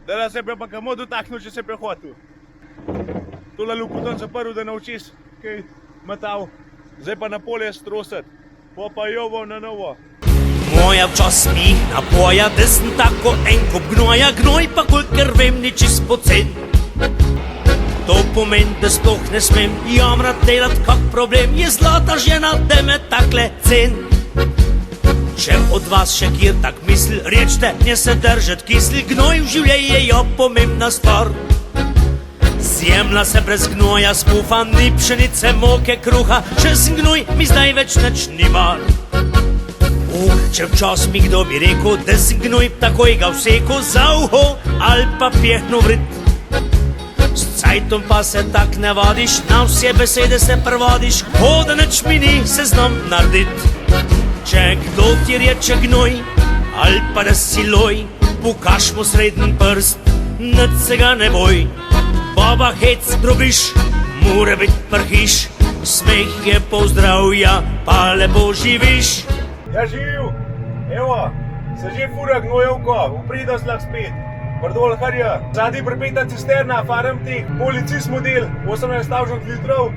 Da se pa kamo dotaknil, če se prehotil. Tole lupo tam zaprl, da naučiš kaj metal. Zdaj pa na polje strosati. Pa jovo na novo. Moja včas mi napoja, da sem tako en kup gnoja, gnoj pa kolikor vem ni čist pocen. To pomeni, da sploh ne smem jamrat delat kak problem, je zlata žena, da me takle cen. Če od vas še kjer tak misli, rečte, ne se držat kisli, gnoj v življenju je jo pomembna stvar. Zemlja se brez gnoja spufa, ni pšenice, moke, kruha, če sem gnoj, mi zdaj več nič ni var. Če včas mi kdo bi rekel, da sem gnoj, takoj ga vseko za uho ali pa pjehno vrit. S cajtom pa se tak ne vadiš, na vse besede se prevadiš, ko da nič mi ni se znam naredit. Če kdo ti reče gnoj, ali pa da si loj, pokaž mu srednji prst, nič se ga ne boj. Baba hec drobiš, mora bit prhiš, smeh je pozdravja, pa lepo živiš. Ja, živ! Evo, se že fura gnojevko, upridas lahko spet. Pardol, harja, zadnji pripeta cisterna, farem teh, policist model, 18.000 litrov,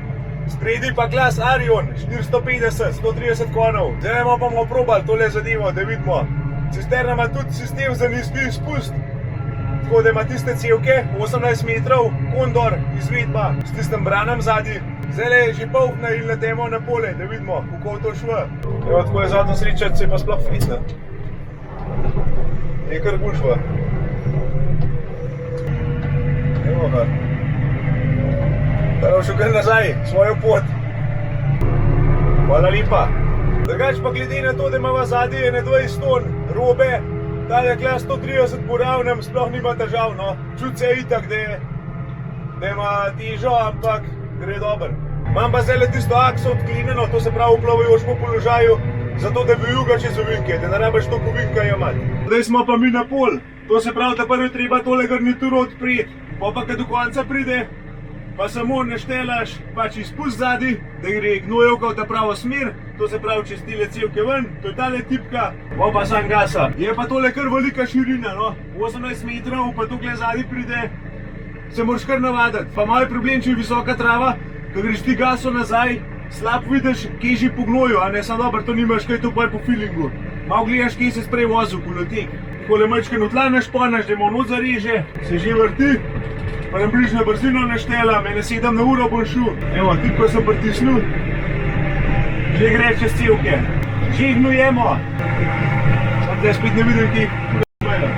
spredi pa glas Arion, 450, 130 konov. Zdaj bomo probali tole zadevo, da vidimo. Cisterna ima tudi sistem za nizki izpust, tako da ima tiste cevke, 18 metrov, kondor, izvedba, s tistem branom zadnji. Zdaj je že polhna in letemo na pole, da vidimo, kako to šlo. Evo, tako je zadnjo srečati, se je pa sploh fitna. Je kar gužva. Evo ga. Da nam še kar nazaj, svojo pot. Hvala lepa. Drugač pa glede na to, da imava zadnji 21 ton robe, tale klas 130 po ravnem sploh nima težav, no. Čut se itak, da ima težo, ampak gre dober. Imam pa zdaj tisto akso odklinjeno, to se pravi v plavajoč po položaju, zato da vijuga čez ovinke, da ne rabiš toliko ovinka jemati. Zdaj smo pa mi na pol, to se pravi, da prvi treba tole garnituro odpreti, pa kad do konca pride, pa samo naštelaš pač izpust zadnji, da gre gnojevka v ta pravo smer, to se pravi čez tile cevke ven, to je tale tipka, pa sam gasa. Je pa tole kar velika širina, no, 18 metrov, pa tukaj zadnji pride, se moraš kar navaditi. Pa malo je problem, če je visoka trava, ko greš ti gaso nazaj, slab vidiš, kje že po gnoju, a ne, samo dobro, to nimaš kaj to pa je po feelingu. Malo gledaš, kje se sprej vozil, kolotek. Takole majčkeno tla našponaš, da ima not zareže, se že vrti, pa nam bližnjo brzino naštela, mene 7 na uro bom šel. Evo, tipko sem pritisnil, že gre čez cevke, že gnojemo. Sam zdaj spet ne vidim, kje je.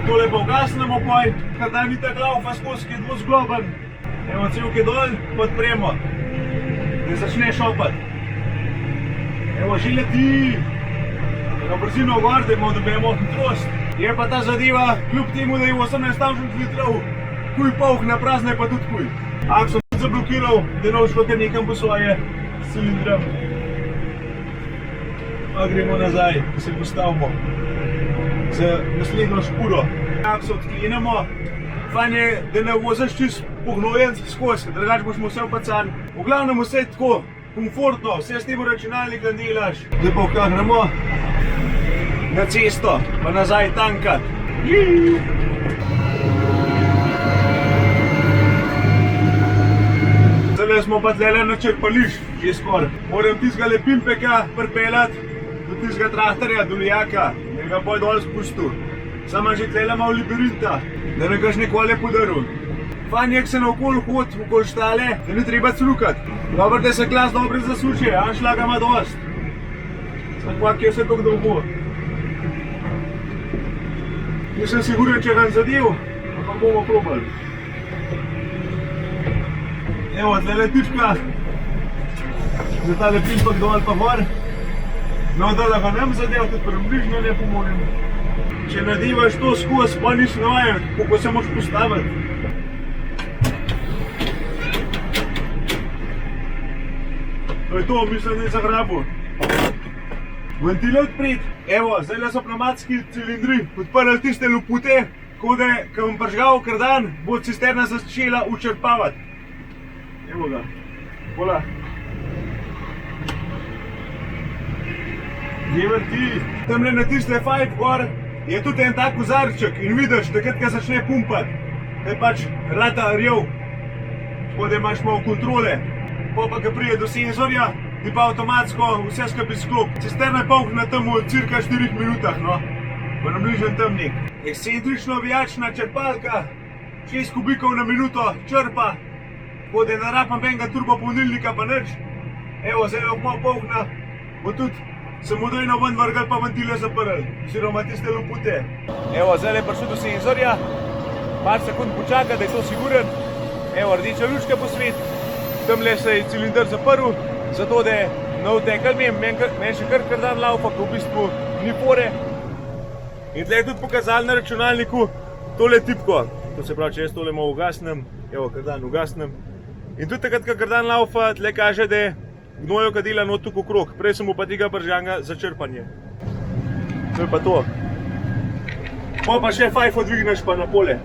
Tole pa ugasnemo poj, kar da ni tak laufa skozi, ki je dvozgloben. Evo, cevke dol, podpremo, da začne šopati. Evo, že leti. Na brzino gor, da dobijemo hitrost. Je pa ta zadeva, kljub temu, da je 18.000 litrov, kuj polh na prazne pa tudi kuj. Ak sem tudi zablokiral, da ne šlo kar nekam po svoje cilindra. Pa gremo nazaj, da se postavimo za naslednjo špuro. Ak se odklenemo, fajn je, da ne voziš čist pognojenc skozi, drugač boš mu vse opacali. V glavnem vse tako, komfortno, vse s tem računalnikom delaš. Zdaj pa vkahnemo na cesto, pa nazaj tankat. Zdaj smo pa tlele na črpališč, že skoraj. Moram tistega pimpeka pripeljati do tistega traktorja, do lijaka, da ga boj dol spustil. Sama že tlele malo labirinta, da ne gaš nikoli podaril. Fajn je, ko se naokoli hod, okoli štale, da ne treba crukati. Dobro, da se glas dobro zasuče, anšlaga ima dost. Sam kvak je vse tako dolgo. Nisem siguren, če ga zadev, ampak bomo probali. Evo, tlele tipka, za tale pimpek dol pa gor. No, da ga nem zadev, tudi približno ne pomogem. Če nadivaš to skozi, pa nisi navajen, kako se moš postaviti. To je to, mislim, da je zagrabil. Ventile odpret. Evo, zdaj so pneumatski cilindri odprli tiste lopute, tako da, ko bom pržgal kardan, bo cisterna začela učrpavati. Evo ga. Pola. Gdje vrti. Tamle na tiste fajt gor je tudi en tak kozarček in vidiš, takrat, ko začne pumpati, da je pač rata rjev, tako da imaš malo kontrole. Pa ko pride do senzorja, ti pa avtomatsko vse skupaj sklop. Cisterna je polna tam v cirka 4 minutah, no, pa na bližnjem temnik. Ekscentrično vijačna črpalka, 6 kubikov na minuto črpa, tako da ne rabim enega turbopolnilnika pa nič. Evo, zdaj je malo polna, bo tudi samodejno ven vrgel pa ventile zaprl, oziroma tiste lopute. Evo, zdaj je prišel do senzorja, par sekund počaka, da je to siguren. Evo, rdeča lučka posvet, tamle se je cilinder zaprl, zato da je ne vtekel meni še kar dan laufa, ko v bistvu ni fore. In tle je tudi pokazal na računalniku tole tipko. To se pravi, če jaz tole malo ugasnem, evo, kar dan ugasnem. In tudi takrat, kar dan laufa, tle kaže, da je gnojo kadila not tukaj okrog. Prej sem mu pa tega bržanga za črpanje. To je pa to. Pa še fajfo dvigneš pa na pole.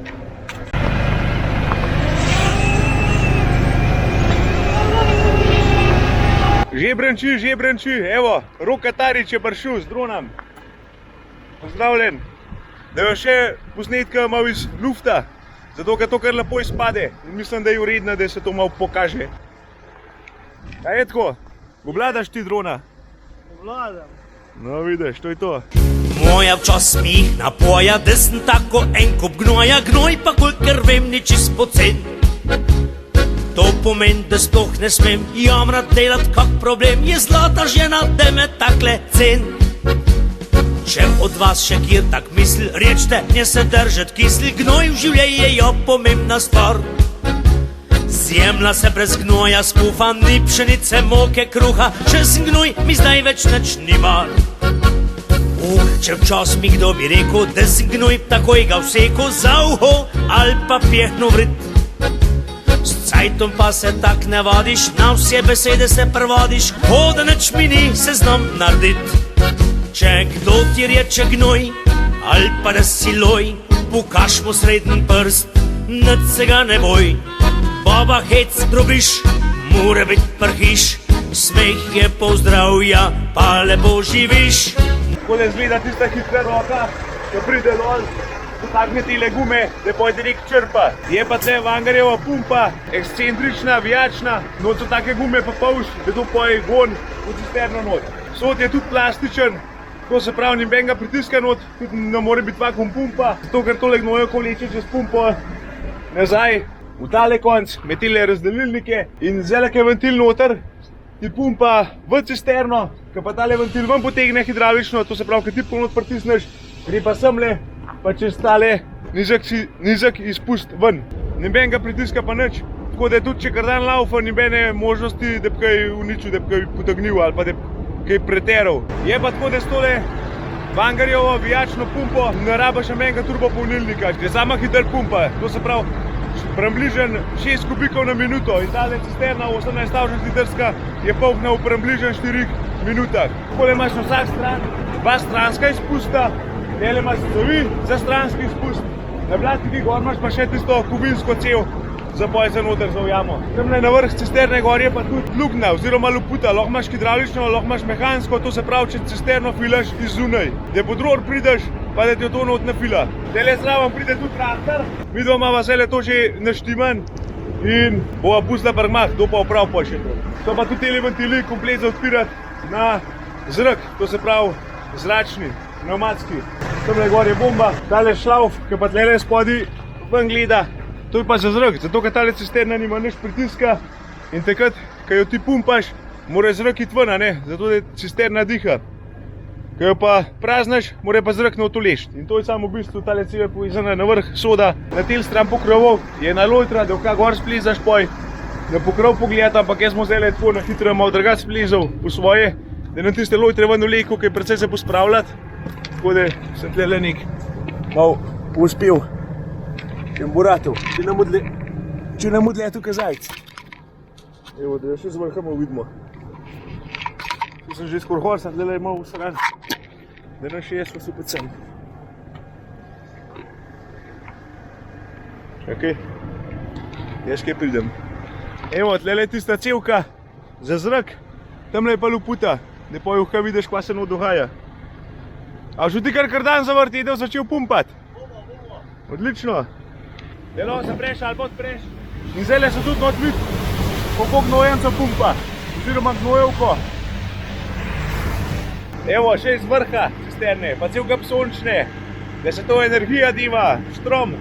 Že brenči, evo, Rok Katarič je prišel z dronom. Pozdravljen. Da je še posnetka malo iz lufta, zato ker to kar lepo izpade. In mislim, da je uredno, da se to malo pokaže. Kaj je tako? Obvladaš ti drona? Obvladam. No vidiš, to je to. Moja včas smih napoja, da sem tako en kup gnoja, gnoj pa kolikor vem ni čist pocen. To pomeni, da sploh ne smem jamrat delat kak problem, je zlata žena, da me takle cen. Če od vas še kjer tak misli, rečte, ne se držat kisli, gnoj v življenju je pomembna stvar. Zemlja se brez gnoja skuha, ni pšenice, moke, kruha, če sem gnoj, mi zdaj več nič ni mar. Če včas mi kdo bi rekel, da sem gnoj, takoj ga vseko za uho ali pa pjehno vrit. S cajtom pa se tak ne vadiš, na vse besede se prevadiš, ko da nič mi ni se znam naredit. Če kdo ti reče gnoj, ali pa da si loj, pokaž mu srednji prst, nič se ga ne boj. Baba hec drobiš, mora bit prhiš, smeh je pozdravja, pa lepo živiš. Tako da izgleda tista hitra roka, ko pride dol, potakne tile gume, da pojde direkt črpa. Je pa tle Vangarjeva pumpa, ekscentrična, vijačna, not so take gume pa polž, da to poje gon v cisterno not. Sod je tudi plastičen, to se pravi, nobenega pritiska not, tudi ne more biti vakuum pumpa, zato ker tole gnojo ko vleče čez pumpo nazaj v tale konc, med tile razdelilnike in zdaj je ventil noter, ti pumpa v cisterno, ko pa tale ventil ven potegne hidravlično, to se pravi, ko tipko not pritisneš, gre pa semle, pa čez tale nizek izpust ven. Nobenega pritiska pa nič, tako da tudi če kar dan laufa, nobene možnosti, da bi kaj uničil, da bi kaj potegnil ali pa da bi kaj preteral. Je pa tako, da s tole Vangarjevo vijačno pumpo ne rabiš nobenega turbopolnilnika, je sama hiter pumpa, to se pravi, približno 6 kubikov na minuto in tale cisterna 18 litrska je polna v približno 4 minutah. Takole imaš na vsak stran dva stranska izpusta, tele imaš cevi za stranski izpust, na blatki gor imaš pa še tisto kovinsko cev za poj za noter za ujamo. Tamle na vrh cisterne gor je pa tudi luknja oziroma loputa, lahko imaš hidravlično, lahko imaš mehansko, to se pravi, če cisterno filaš iz zunaj, da pod ror prideš, pa da ti to not ne fila. Tele zraven pride tudi traktor, mi doma vas to že naštiman in bova pustila prgmah, to pa oprav poj še to. To pa tudi tele ventili komplet za odpirati na zrak, to se pravi zračni, pneumatski. Tamle gor je bomba, tale šlauf, ki pa tlele spodaj ven gleda, to je pa za zrak, zato ker tale cisterna nima nič pritiska in takrat, ko jo ti pumpaš, mora zrak iti ven, zato da cisterna diha. Ko jo pa praznaš, mora pa zrak not ulešti. In to je samo v bistvu tale ceva povezana na vrh soda, na tel stran pokrovov je na lojtra, da vka gor splezaš poj, na pokrov pogledati, ampak jaz smo zdaj tako na hitro malo drugače splezal po svoje, da na tiste lojtre ven vlekel, ki je precej se pospravljati. Tako da sem tle nek malo uspel. Če bo ratov, če nam odle tukaj zajec. Evo, da jo še z vrha malo vidimo. Tu sem že skoro hor, sad tle malo usran. Da nam še jesmo super sem. Čakaj, jaz kaj pridem. Evo, tle je tista cevka za zrak, tamle je pa loputa, da pa jo vidiš, kva se not dogaja. A že ti kar dan zavrti, je začel pumpati? Odlično. Delo se preš ali pa odpreš. In zdaj so tudi not vid, koliko gnojenca pumpa, oziroma gnojevko. Evo, še iz vrha cisterne, pa cel kup sončne, da se to energija diva, štrom.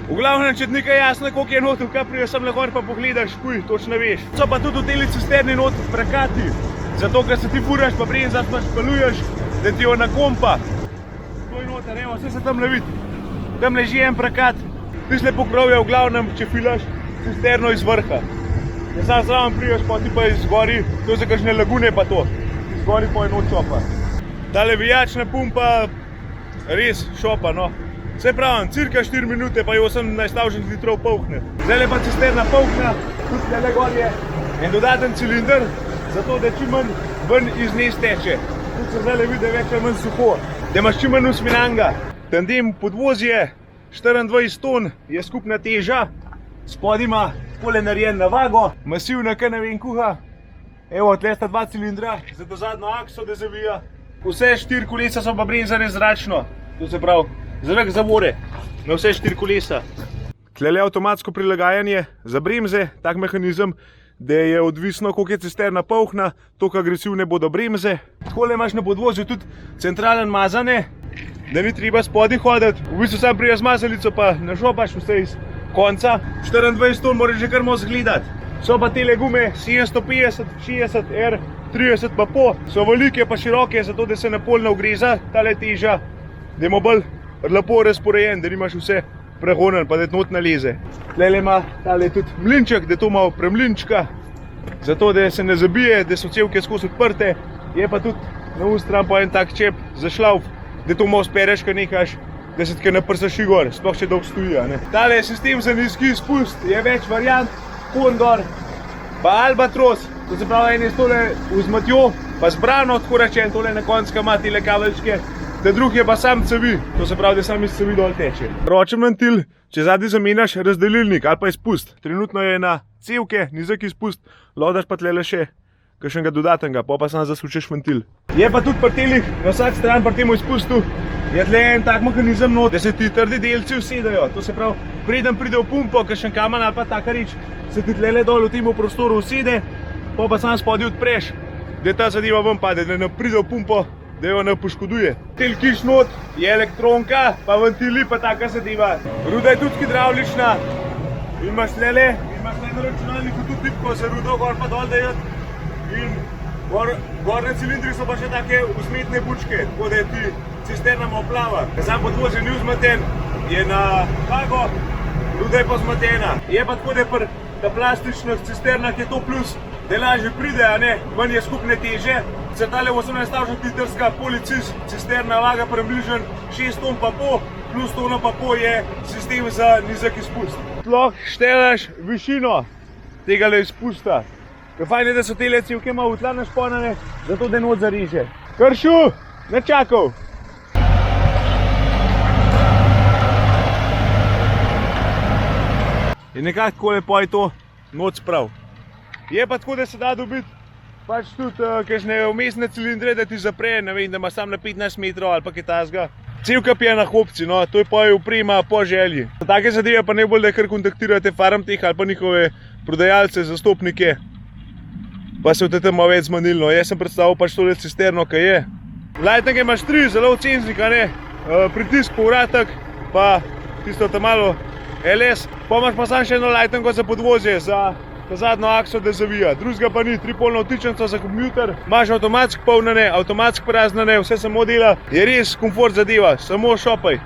V glavnem, če ti nekaj jasno, koliko je not, kaj prije sem lahko pa pogledaš, kuj, točno veš. So pa tudi v teli cisterni not prekati, zato ker se ti furaš, pa prije zad pa špaluješ, da ti jo na kompa. To je noter, evo, vse se tam ne vidi. Tam leži en prekat, tišle pokrovje v glavnem, če filaš cisterno iz vrha. Ja, sam zraven priješ, pa ti pa izgori, to je za kakšne lagune pa to. Izgori pa je not šopa. Tale vijačna pumpa, res šopa, no. Vse pravim, cirka 4 minute pa je 18.000 litrov polkne. Zdaj pa cisterna polkna, tudi tele gor je en dodaten cilinder, zato da čim manj ven iz nje steče. Tudi se zdaj vidi, da je več ali manj suho, da imaš čim manj usminanga. Tandem podvozje 24 ton je skupna teža, spod ima takole narejen na vago, masivna kar ne vem kuha. Evo, tle sta 2 cilindra za to zadnjo akso, da zavija. Vse 4 kolesa so pa bremzane zračno, to se pravi zrak zavore na vse 4 kolesa. Tlele avtomatsko prilagajanje za bremze, tak mehanizem, da je odvisno, koliko je cisterna polhna, toliko agresivne bodo bremze. Takole imaš na podvozju tudi centralen mazane, da ni treba spodaj hoditi. V bistvu sam prija z mazalico pa našopaš vse iz konca. 24 ton moraš že kar moc gledati. So pa tele gume 750, 60, R, 30 pa po. So velike pa široke, zato da se napol ne ugreza tale teža, da ima bolj lepo razporejen, da nimaš vse prehonen, pa da not naleze. Tlele ima tale tudi mlinček, da to malo premlinčka, zato da se ne zabije, da so cevke skozi odprte. Je pa tudi na ustran pa en tak čep za šlauf, da to malo spereš, kar nekaš, da se tkaj ne prsaši gor, sploh če dolgo stoji. Tale sistem za nizki izpust je več variant, Kondor, pa Albatros, to se pravi, en je s tole vzmatjo, pa zbrano, tako rečen, tole na konjska ima tele kabelčke, ta drug je pa sam cevi, to se pravi, da sam iz cevi dol teče. Ročen ventil, če zadnji zamenjaš razdelilnik ali pa izpust, trenutno je na cevke, nizek izpust, lodaš pa tlele še kakšnega dodatnega, pa samo zasučeš ventil. Je pa tudi pri telih, na vsak stran pri temu izpustu, je tle en tak mehanizem not, da se ti trdi delci usedajo, to se pravi, preden pride v pumpo, kakšen kamen ali pa taka reč, se ti tlele dol v tem prostoru usede, pa samo spodaj odpreš, da ta zadeva ven pade, da ne pride v pumpo, da jo ne poškoduje. Tel kiš not je elektronka, pa ventili pa taka zadeva. Ruda je tudi hidravlična, imaš tlele na računalniku tudi tipko za rudo gor pa dol dajati. In gorne cilindri so pa še take vzmetne bučke, tako da je ti cisterna malo plava. Sam podvozje ni vzmeten, je na vago, ruda je pa zmetena. Je pa tako, da je pri plastičnih cisternah je to plus, da lažje pride, a ne, manj je skupne teže. Se tale 18.000 litrska policist cisterna vaga približno 6 ton pa pol, plus tono pa pol je sistem za nizek izpust. Lahko štelaš višino tega izpusta. Ker fajn je, da so tele cevke malo v tla našponane, zato da not zariže. Kršu, ne čakal! In nekako tako lepo je to not sprav. Je pa tako, da se da dobiti pač tudi kakšne vmesne cilindre, da ti zapre, ne vem, da ima sam na 15 metrov ali pa kaj tasga. Cevka je na hopci, no, to je pa oprema po želji. Take zadeve pa najbolj, da kar kontaktirate Farmtech ali pa njihove prodajalce, zastopnike, pa se v tem malo več zmanilno. Jaz sem predstavil pač tole cisterno, kaj je. Lightninga imaš 3, zelo ocenzik, a ne, pritisk, povratek, pa tisto tam malo LS. Pa imaš pa samo še eno lightningo za podvozje, za zadnjo akso, da zavija. Drugega pa ni, tripolno vtičnico za kompjuter, imaš avtomatsko polnjene, avtomatsko praznjene, vse samo dela. Je res komfort zadeva, samo šopaj.